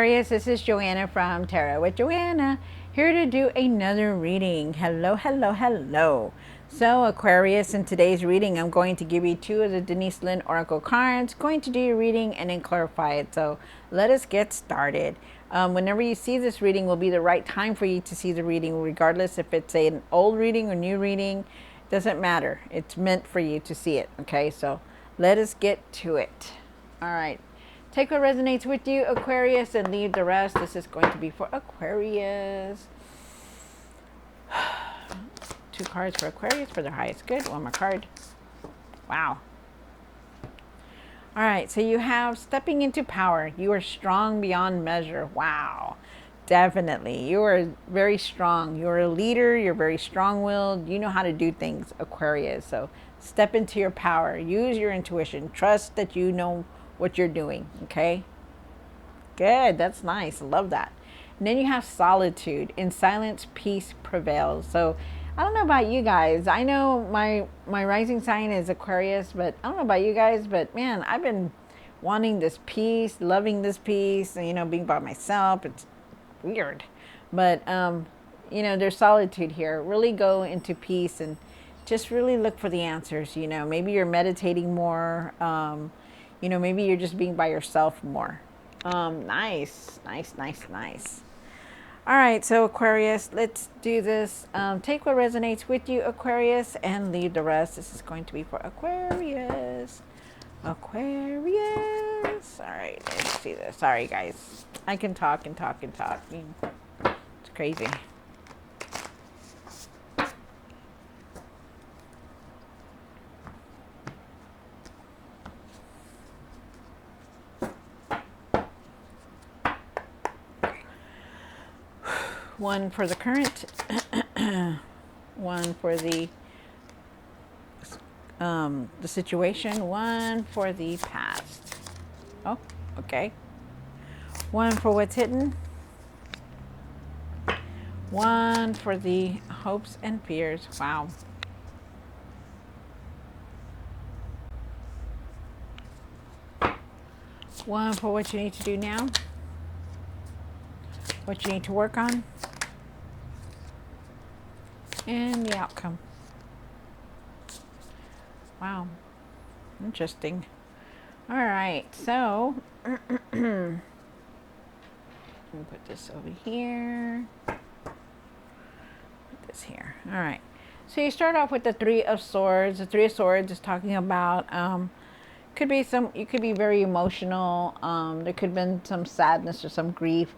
Aquarius, this is Joanna from Tarot with Joanna, here to do another reading. Hello, hello, hello. So Aquarius, in today's reading, I'm going to give you two of the Denise Lynn Oracle cards, going to do your reading and then clarify it. So let us get started. Whenever you see this reading will be the right time for you to see the reading, regardless if it's an old reading or new reading, doesn't matter. It's meant for you to see it, okay? So let us get to it. All right. Take what resonates with you, Aquarius, and leave the rest. This is going to be for Aquarius. Two cards for Aquarius for their highest good. One more card. Wow. All right, so you have stepping into power. You are strong beyond measure. Wow. Definitely. You are very strong. You're a leader. You're very strong-willed. You know how to do things, Aquarius. So step into your power. Use your intuition. Trust that you know what you're doing, okay? Good, that's nice. Love that. And then you have solitude. In silence, peace prevails. So I don't know about you guys. I know my rising sign is Aquarius, but I don't know about you guys, but man, I've been wanting this peace, loving this peace, and, you know, being by myself. It's weird. But, you know, there's solitude here. Really go into peace and just really look for the answers. You know, maybe you're meditating more. You know, maybe you're just being by yourself more. Nice. All right, so Aquarius, let's do this. Take what resonates with you, Aquarius, and leave the rest. This is going to be for Aquarius. Aquarius. All right, let's see this. Sorry, guys. I can talk and talk and talk. It's crazy. One for the current, one for the situation, one for the past. Oh, okay. One for what's hidden, one for the hopes and fears. Wow. One for what you need to do now, what you need to work on, and the outcome. Wow. Interesting. All right. So, let me put this over here. Put this here. All right. So you start off with the Three of Swords. The Three of Swords is talking about, you could be very emotional. There could have been some sadness or some grief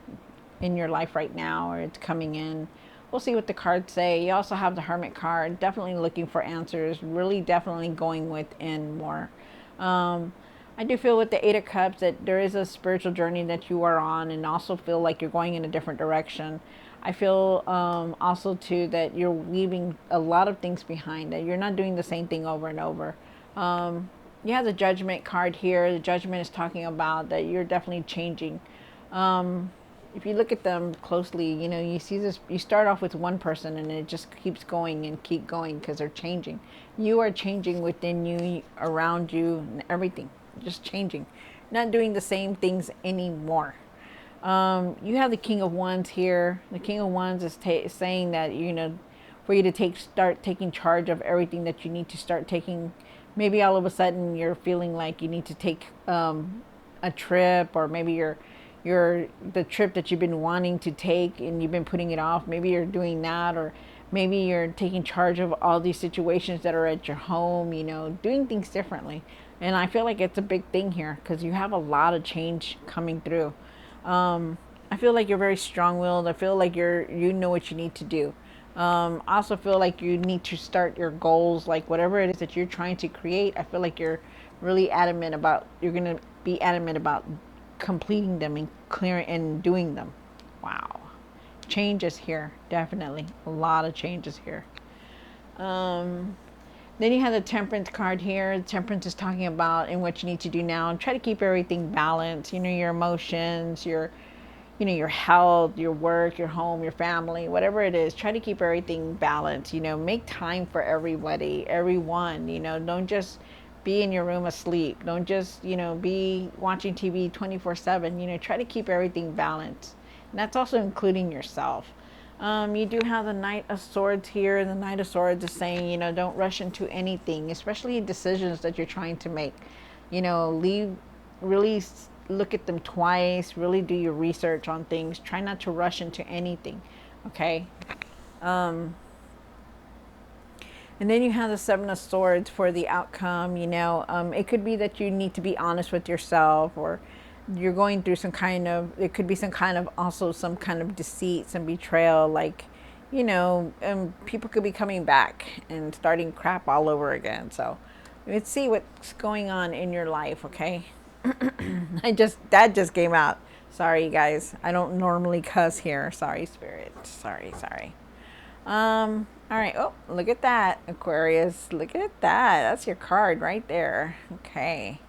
in your life right now, or it's coming in. We'll see what the cards say. You also have the Hermit card, definitely looking for answers, really definitely going within more. I do feel with the Eight of Cups that there is a spiritual journey that you are on, and also feel like you're going in a different direction. I feel also too that you're leaving a lot of things behind, that you're not doing the same thing over and over. You have the Judgment card here. The Judgment is talking about that you're definitely changing. If you look at them closely, you know, you see this, you start off with one person and it just keeps going and keep going because they're changing. You are changing within you, around you, and everything. Just changing. Not doing the same things anymore. You have the King of Wands here. The King of Wands is saying that, you know, for you to start taking charge of everything that you need to start taking. Maybe all of a sudden you're feeling like you need to take a trip, or maybe the trip that you've been wanting to take and you've been putting it off. Maybe you're doing that, or maybe you're taking charge of all these situations that are at your home, you know, doing things differently. And I feel like it's a big thing here because you have a lot of change coming through. I feel like you're very strong-willed. I feel like you know what you need to do. I also feel like you need to start your goals, like whatever it is that you're trying to create. I feel like you're really you're going to be adamant about completing them and clearing and doing them. Wow. Changes here. Definitely. A lot of changes here. Then you have the Temperance card here. The Temperance is talking about in what you need to do now, and try to keep everything balanced. You know, your emotions, your health, your work, your home, your family, whatever it is. Try to keep everything balanced. You know, make time for everybody, everyone. You know, don't just be in your room asleep. Don't just, be watching TV 24/7. Try to keep everything balanced. And that's also including yourself. You do have the Knight of Swords here, and the Knight of Swords is saying, don't rush into anything, especially decisions that you're trying to make. Really look at them twice, really do your research on things. Try not to rush into anything, okay? And then you have the Seven of Swords for the outcome. It could be that you need to be honest with yourself, or you're going through it could be some kind of, also some kind of deceit, some betrayal, like, people could be coming back and starting crap all over again. So let's see what's going on in your life, okay? That just came out. Sorry, guys. I don't normally cuss here. Sorry, Spirit. Sorry. All right. Oh, look at that, Aquarius. Look at that. That's your card right there. Okay.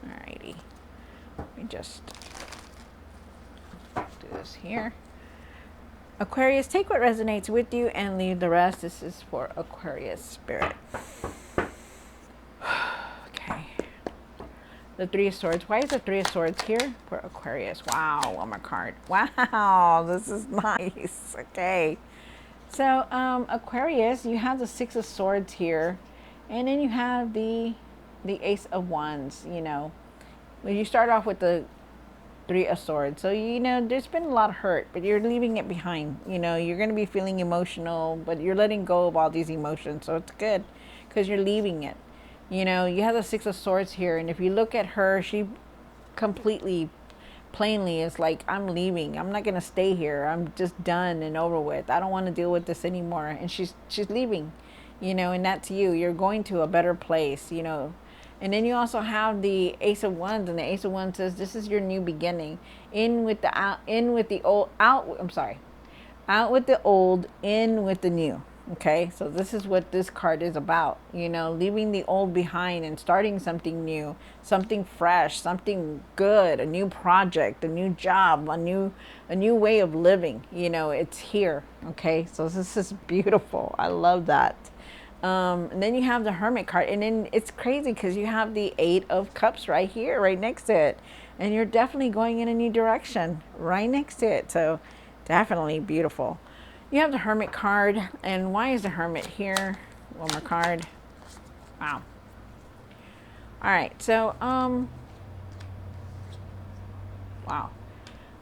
Alrighty. Let me just do this here. Aquarius, take what resonates with you and leave the rest. This is for Aquarius Spirit. Okay. The Three of Swords. Why is the Three of Swords here for Aquarius? Wow, one more card. Wow, this is nice. Okay. So, Aquarius, you have the Six of Swords here. And then you have the Ace of Wands, When you start off with the Three of Swords. So, there's been a lot of hurt, but you're leaving it behind. You're going to be feeling emotional, but you're letting go of all these emotions. So, it's good because you're leaving it. You have the Six of Swords here, and if you look at her, she completely, plainly is like, I'm leaving. I'm not going to stay here. I'm just done and over with. I don't want to deal with this anymore. And she's leaving, and that's you. You're going to a better place, And then you also have the Ace of Wands, and the Ace of Wands says, this is your new beginning. Out with the old, in with the new. Okay, so this is what this card is about, leaving the old behind and starting something new, something fresh, something good, a new project, a new job, a new way of living. It's here. Okay, so this is beautiful. I love that. And then you have the Hermit card, and then it's crazy because you have the Eight of Cups right here, right next to it, and you're definitely going in a new direction right next to it. So definitely beautiful. You have the Hermit card, and why is the Hermit here? One more card. Wow. All right, so, wow.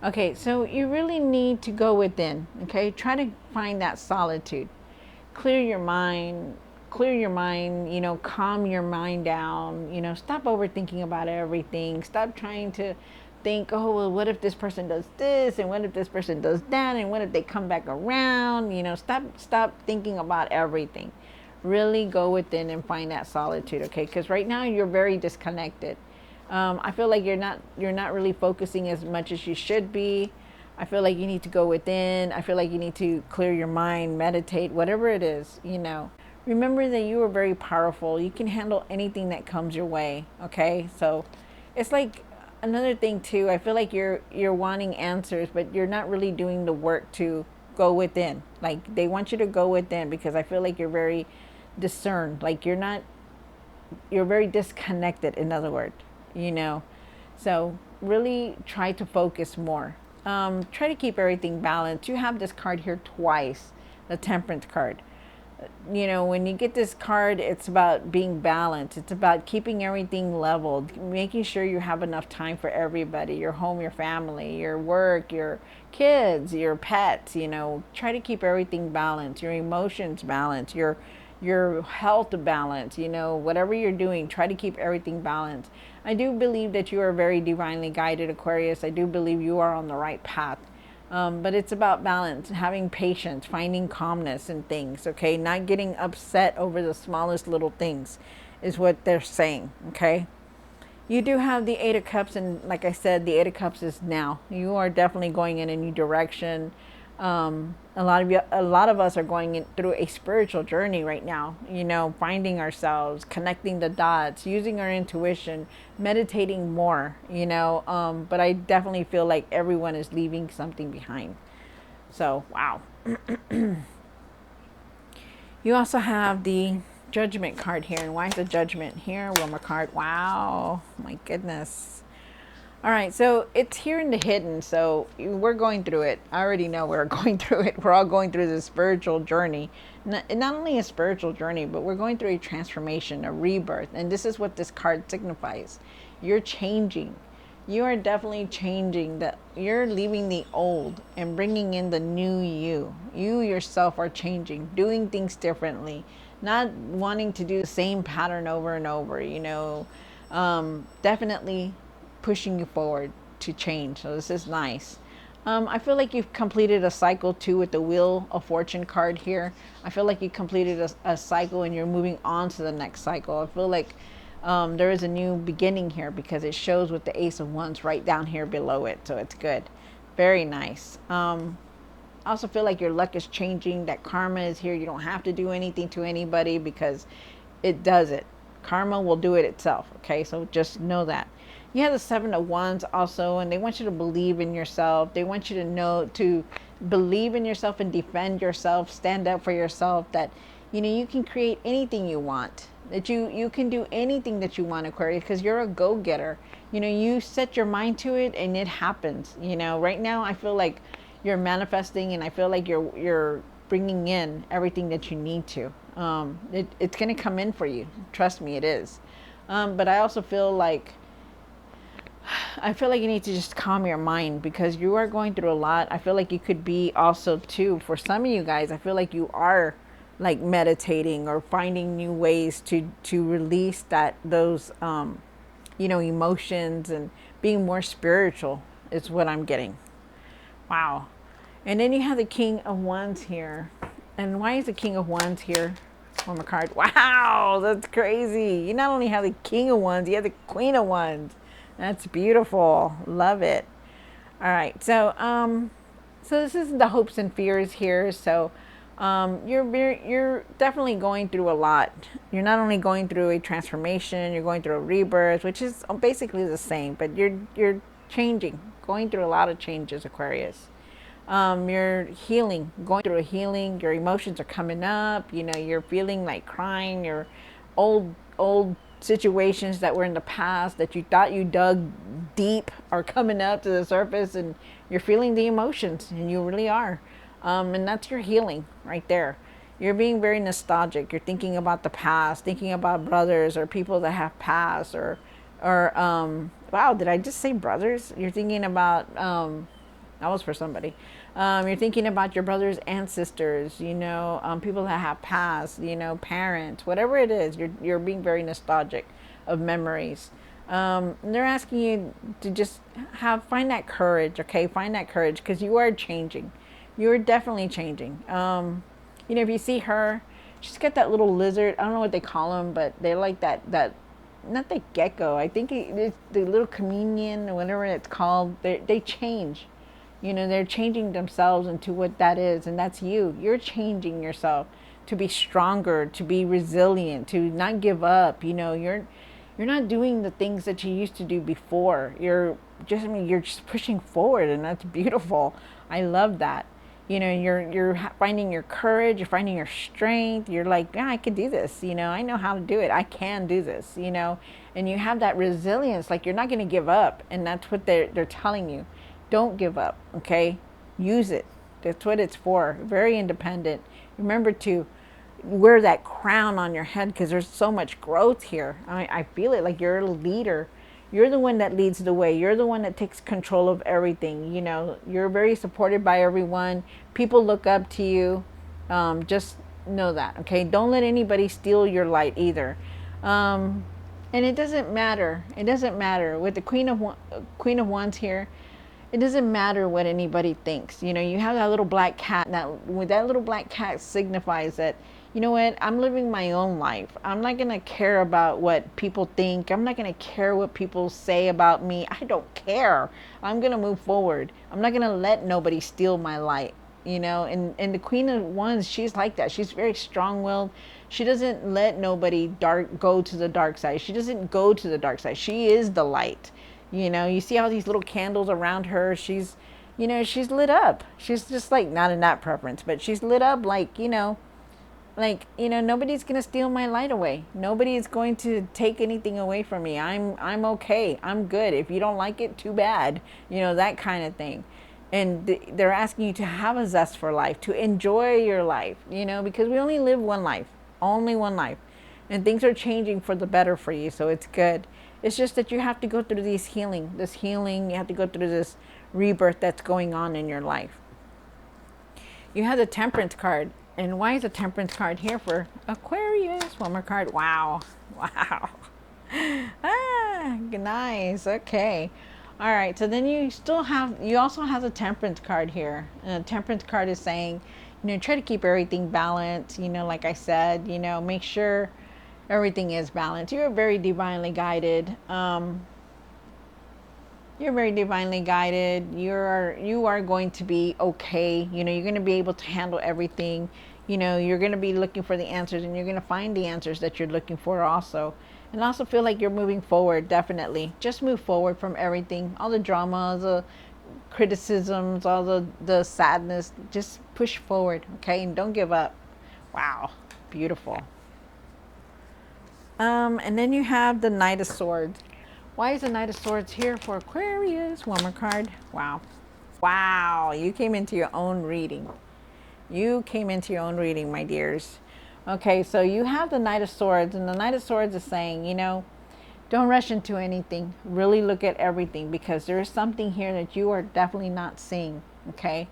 Okay, so you really need to go within, okay? Try to find that solitude. Clear your mind, calm your mind down, stop overthinking about everything. Stop trying to think, oh, well, what if this person does this, and what if this person does that, and what if they come back around? Stop thinking about everything. Really go within and find that solitude, okay? Because right now you're very disconnected. I feel like you're not really focusing as much as you should be. I feel like you need to go within. I feel like you need to clear your mind, meditate, whatever it is, Remember that you are very powerful. You can handle anything that comes your way, okay? So it's like, another thing too, I feel like you're wanting answers, but you're not really doing the work to go within. Like, they want you to go within, because I feel like you're very discerned. Like, you're very disconnected, in other words, So really try to focus more. Try to keep everything balanced. You have this card here twice, the Temperance card. When you get this card, it's about being balanced. It's about keeping everything leveled, making sure you have enough time for everybody, your home, your family, your work, your kids, your pets. Try to keep everything balanced, your emotions balanced, your health balanced. Whatever you're doing, try to keep everything balanced. I do believe that you are very divinely guided, Aquarius. I do believe you are on the right path. But it's about balance, having patience, finding calmness in things, okay? Not getting upset over the smallest little things is what they're saying, okay? You do have the Eight of Cups, and like I said, the Eight of Cups is now. You are definitely going in a new direction. A lot of us are going through a spiritual journey right now, finding ourselves, connecting the dots, using our intuition, meditating more, but I definitely feel like everyone is leaving something behind. So, wow. You You also have the Judgment card here. And why is the Judgment here? One more card. Wow. My goodness. All right, so it's here in the hidden. So we're going through it. I already know we're going through it. We're all going through this spiritual journey. Not only a spiritual journey, but we're going through a transformation, a rebirth. And this is what this card signifies. You're changing. You are definitely changing. That you're leaving the old and bringing in the new you. You yourself are changing, doing things differently, not wanting to do the same pattern over and over. Definitely pushing you forward to change. So this is nice. I feel like you've completed a cycle too with the Wheel of Fortune card here. I feel like you completed a cycle and you're moving on to the next cycle. I feel like there is a new beginning here because it shows with the Ace of Wands right down here below it. So it's good. Very nice. I also feel like your luck is changing. That karma is here. You don't have to do anything to anybody because it does it. Karma will do it itself. Okay, so just know that. You have the Seven of Wands also, and they want you to believe in yourself. They want you to know to believe in yourself and defend yourself, stand up for yourself, that you can create anything you want, that you can do anything that you want, Aquarius, because you're a go-getter. You set your mind to it and it happens. Right now I feel like you're manifesting, and I feel like you're bringing in everything that you need to. It's going to come in for you. Trust me, it is. But I also feel like you need to just calm your mind because you are going through a lot. I feel like you could be also too, for some of you guys, I feel like you are like meditating or finding new ways to release those emotions and being more spiritual is what I'm getting. Wow. And then you have the King of Wands here. And why is the King of Wands here? One more card. Wow, that's crazy. You not only have the King of Wands, you have the Queen of Wands. That's beautiful. Love it. All right. So this is the hopes and fears here. So you're definitely going through a lot. You're not only going through a transformation, you're going through a rebirth, which is basically the same, but you're changing, going through a lot of changes, Aquarius. You're healing, going through a healing. Your emotions are coming up. You're feeling like crying. Your old situations that were in the past that you thought you dug deep are coming up to the surface, and you're feeling the emotions, and you really are. And that's your healing right there. You're being very nostalgic. You're thinking about the past, thinking about brothers or people that have passed, or wow, did I just say brothers? You're thinking about that was for somebody. You're thinking about your brothers and sisters, people that have passed, parents, whatever it is. You're being very nostalgic of memories. They're asking you to just find that courage, okay? Find that courage because you are changing. You're definitely changing. If you see her, she's got that little lizard. I don't know what they call them, but they're like that not the gecko. I think it's the little chameleon or whatever it's called. They change. They're changing themselves into what that is, and that's you. You're changing yourself to be stronger, to be resilient, to not give up. You're not doing the things that you used to do before. You're just pushing forward, and that's beautiful. I love that. You're finding your courage, you're finding your strength. You're like, yeah, I could do this. I know how to do it. I can do this. And you have that resilience, like you're not going to give up, and that's what they're telling you. Don't give up, okay? Use it. That's what it's for. Very independent. Remember to wear that crown on your head because there's so much growth here. I feel it like you're a leader. You're the one that leads the way. You're the one that takes control of everything. You're very supported by everyone. People look up to you. Just know that, okay? Don't let anybody steal your light either. And it doesn't matter. It doesn't matter. With the Queen of Wands here, it doesn't matter what anybody thinks. You have that little black cat. That little black cat signifies that, you know what, I'm living my own life. I'm not going to care about what people think. I'm not going to care what people say about me. I don't care. I'm going to move forward. I'm not going to let nobody steal my light. And the Queen of Wands, she's like that. She's very strong-willed. She doesn't let nobody go to the dark side. She doesn't go to the dark side. She is the light. You see all these little candles around her. She's lit up. She's just like, not in that preference, but she's lit up like, like, nobody's going to steal my light away. Nobody is going to take anything away from me. I'm okay. I'm good. If you don't like it, too bad. That kind of thing. And they're asking you to have a zest for life, to enjoy your life, because we only live one life, only one life. And things are changing for the better for you, so it's good. It's just that you have to go through this healing, you have to go through this rebirth that's going on in your life. You have the Temperance card. And why is the Temperance card here for Aquarius? One more card. Wow. Wow. Nice. Okay. All right. So then you also have the Temperance card here. And the Temperance card is saying, try to keep everything balanced. Like I said, make sure everything is balanced. You're very divinely guided. You're very divinely guided. You are going to be okay. You're going to be able to handle everything. You're going to be looking for the answers, and you're going to find the answers that you're looking for also. And also feel like you're moving forward, definitely. Just move forward from everything. All the drama, the criticisms, all the sadness. Just push forward, okay? And don't give up. Wow. Beautiful. And then you have the Knight of Swords. Why is the Knight of Swords here for Aquarius? One more card. Wow. Wow. You came into your own reading. You came into your own reading, my dears. Okay, so you have the Knight of Swords, and the Knight of Swords is saying, don't rush into anything. Really look at everything, because there is something here that you are definitely not seeing, okay?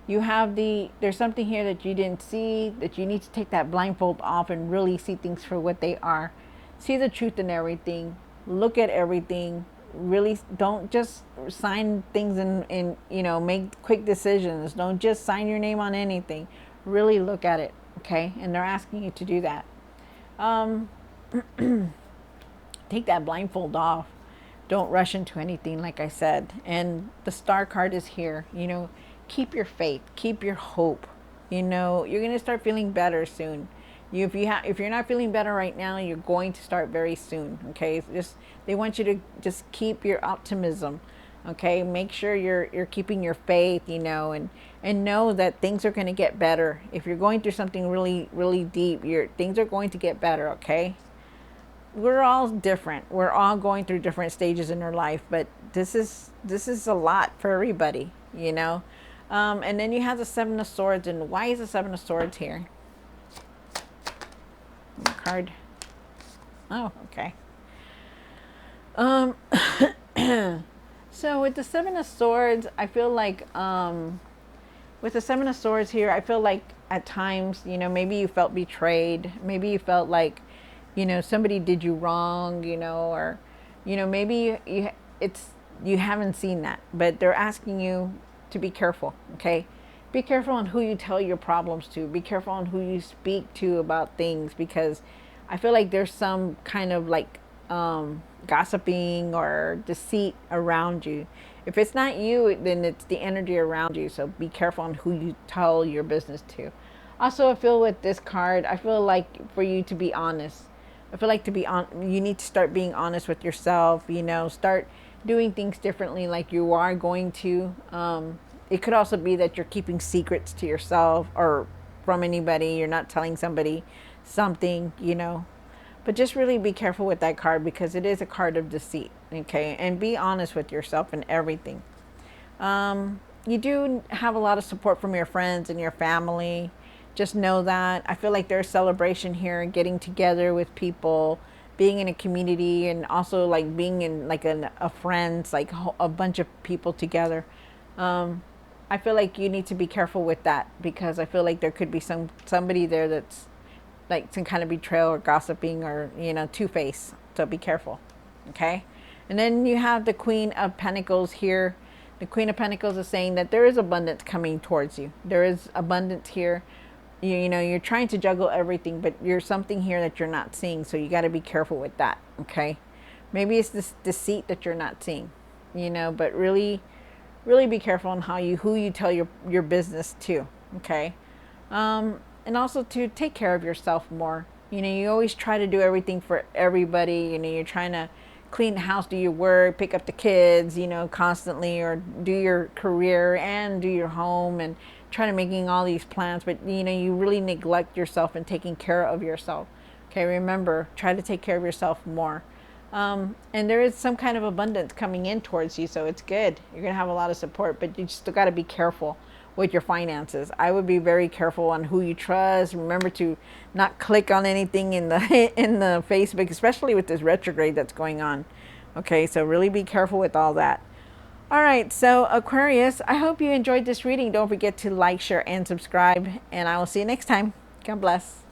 There's something here that you didn't see, that you need to take that blindfold off and really see things for what they are. See the truth in everything. Look at everything. Really don't just sign things and make quick decisions. Don't just sign your name on anything. Really look at it, okay? And they're asking you to do that. Take that blindfold off. Don't rush into anything, like I said. And the Star card is here. Keep your faith. Keep your hope. You're going to start feeling better soon. If you're not feeling better right now, you're going to start very soon. Okay, they want you to just keep your optimism. Okay, make sure you're keeping your faith. And know that things are going to get better. If you're going through something really, really deep, things are going to get better. Okay, we're all different. We're all going through different stages in our life, but this is a lot for everybody. And then you have the Seven of Swords. And why is the Seven of Swords here? Card. Oh, okay. So with the Seven of Swords, I feel like with the Seven of Swords here, I feel like at times, maybe you felt betrayed. Maybe you felt like, somebody did you wrong, or, maybe you haven't seen that, but they're asking you to be careful, okay? Be careful on who you tell your problems to. Be careful on who you speak to about things, because I feel like there's some kind of like gossiping or deceit around you. If it's not you, then it's the energy around you. So be careful on who you tell your business to. Also, I feel with this card, I feel like for you to be honest. I feel like you need to start being honest with yourself. Start doing things differently, like you are going to. It could also be that you're keeping secrets to yourself or from anybody. You're not telling somebody something, But just really be careful with that card, because it is a card of deceit, okay? And be honest with yourself and everything. You do have a lot of support from your friends and your family. Just know that. I feel like there's celebration here, getting together with people, being in a community, and also like being in like a friends, like a bunch of people together. I feel like you need to be careful with that, because I feel like there could be somebody there that's like some kind of betrayal or gossiping or, two-face. So be careful. Okay. And then you have the Queen of Pentacles here. The Queen of Pentacles is saying that there is abundance coming towards you. There is abundance here. You're trying to juggle everything, but there's something here that you're not seeing. So you got to be careful with that. Okay. Maybe it's this deceit that you're not seeing, but really be careful on who you tell your business to. Okay. And also to take care of yourself more. You always try to do everything for everybody. You're trying to clean the house, do your work, pick up the kids, you know, constantly, or do your career and do your home, and try to making all these plans, but you know, you really neglect yourself and taking care of yourself. Okay, remember, try to take care of yourself more. And there is some kind of abundance coming in towards you, so it's good. You're going to have a lot of support, but you still got to be careful with your finances. I would be very careful on who you trust. Remember to not click on anything in the in the Facebook, especially with this retrograde that's going on. Okay, so really be careful with all that. All right, so Aquarius, I hope you enjoyed this reading. Don't forget to like, share, and subscribe, and I will see you next time. God bless.